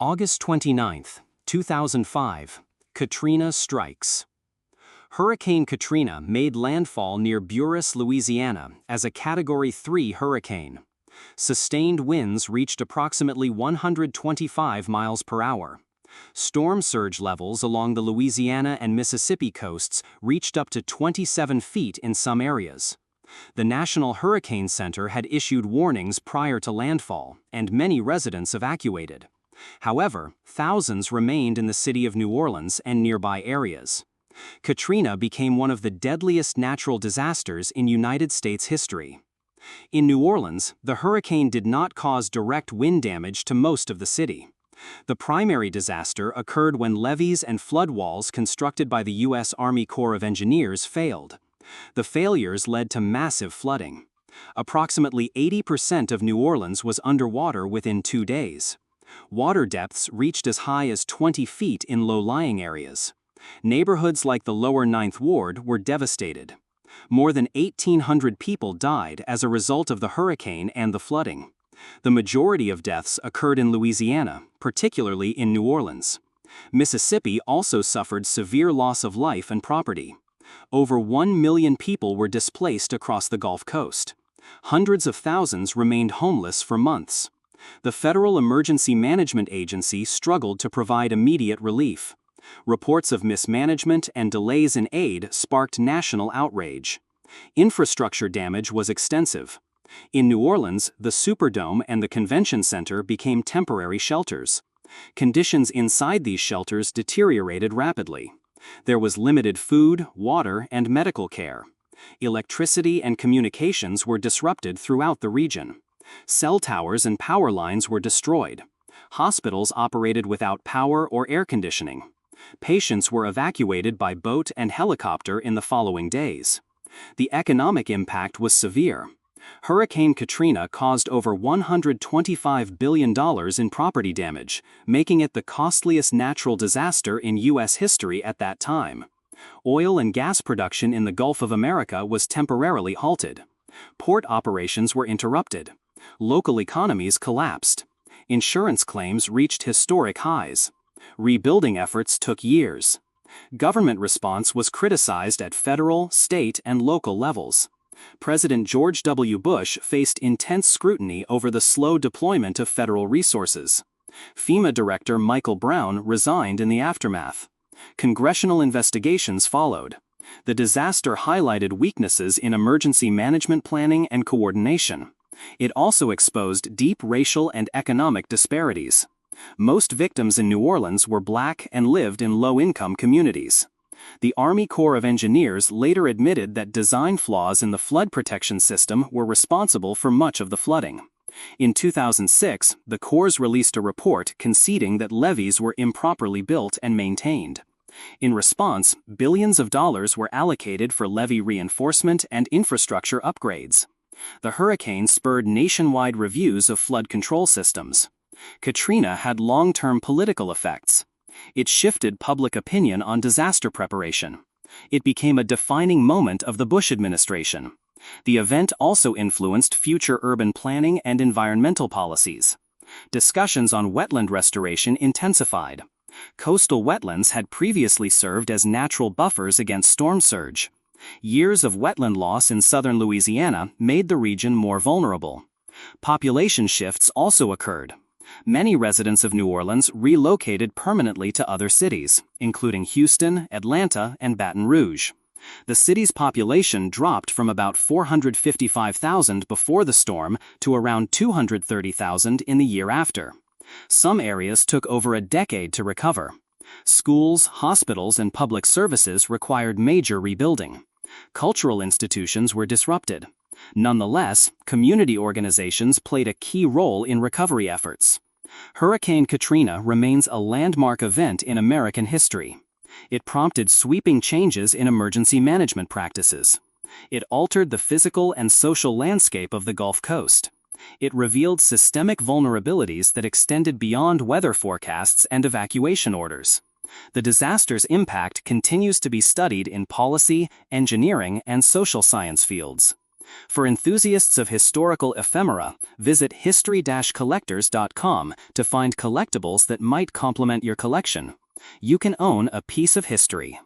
August 29, 2005, Katrina strikes. Hurricane Katrina made landfall near Buras, Louisiana, as a Category 3 hurricane. Sustained winds reached approximately 125 miles per hour. Storm surge levels along the Louisiana and Mississippi coasts reached up to 27 feet in some areas. The National Hurricane Center had issued warnings prior to landfall, and many residents evacuated. However, thousands remained in the city of New Orleans and nearby areas. Katrina became one of the deadliest natural disasters in United States history. In New Orleans, the hurricane did not cause direct wind damage to most of the city. The primary disaster occurred when levees and flood walls constructed by the U.S. Army Corps of Engineers failed. The failures led to massive flooding. Approximately 80% of New Orleans was underwater within 2 days. Water depths reached as high as 20 feet in low-lying areas. Neighborhoods like the Lower Ninth Ward were devastated. More than 1,800 people died as a result of the hurricane and the flooding. The majority of deaths occurred in Louisiana, particularly in New Orleans. Mississippi also suffered severe loss of life and property. Over 1 million people were displaced across the Gulf Coast. Hundreds of thousands remained homeless for months. The Federal Emergency Management Agency struggled to provide immediate relief. Reports of mismanagement and delays in aid sparked national outrage. Infrastructure damage was extensive. In New Orleans, the Superdome and the Convention Center became temporary shelters. Conditions inside these shelters deteriorated rapidly. There was limited food, water, and medical care. Electricity and communications were disrupted throughout the region. Cell towers and power lines were destroyed. Hospitals operated without power or air conditioning. Patients were evacuated by boat and helicopter in the following days. The economic impact was severe. Hurricane Katrina caused over $125 billion in property damage, making it the costliest natural disaster in U.S. history at that time. Oil and gas production in the Gulf of America was temporarily halted. Port operations were interrupted. Local economies collapsed. Insurance claims reached historic highs. Rebuilding efforts took years. Government response was criticized at federal, state, and local levels. President George W. Bush faced intense scrutiny over the slow deployment of federal resources. FEMA Director Michael Brown resigned in the aftermath. Congressional investigations followed. The disaster highlighted weaknesses in emergency management planning and coordination. It also exposed deep racial and economic disparities. Most victims in New Orleans were Black and lived in low-income communities. The Army Corps of Engineers later admitted that design flaws in the flood protection system were responsible for much of the flooding. In 2006, the Corps released a report conceding that levees were improperly built and maintained. In response, billions of dollars were allocated for levee reinforcement and infrastructure upgrades. The hurricane spurred nationwide reviews of flood control systems. Katrina had long-term political effects. It shifted public opinion on disaster preparation. It became a defining moment of the Bush administration. The event also influenced future urban planning and environmental policies. Discussions on wetland restoration intensified. Coastal wetlands had previously served as natural buffers against storm surge. Years of wetland loss in southern Louisiana made the region more vulnerable. Population shifts also occurred. Many residents of New Orleans relocated permanently to other cities, including Houston, Atlanta, and Baton Rouge. The city's population dropped from about 455,000 before the storm to around 230,000 in the year after. Some areas took over a decade to recover. Schools, hospitals, and public services required major rebuilding. Cultural institutions were disrupted. Nonetheless, community organizations played a key role in recovery efforts. Hurricane Katrina remains a landmark event in American history. It prompted sweeping changes in emergency management practices. It altered the physical and social landscape of the Gulf Coast. It revealed systemic vulnerabilities that extended beyond weather forecasts and evacuation orders. The disaster's impact continues to be studied in policy, engineering, and social science fields. For enthusiasts of historical ephemera, visit history-collectors.com to find collectibles that might complement your collection. You can own a piece of history.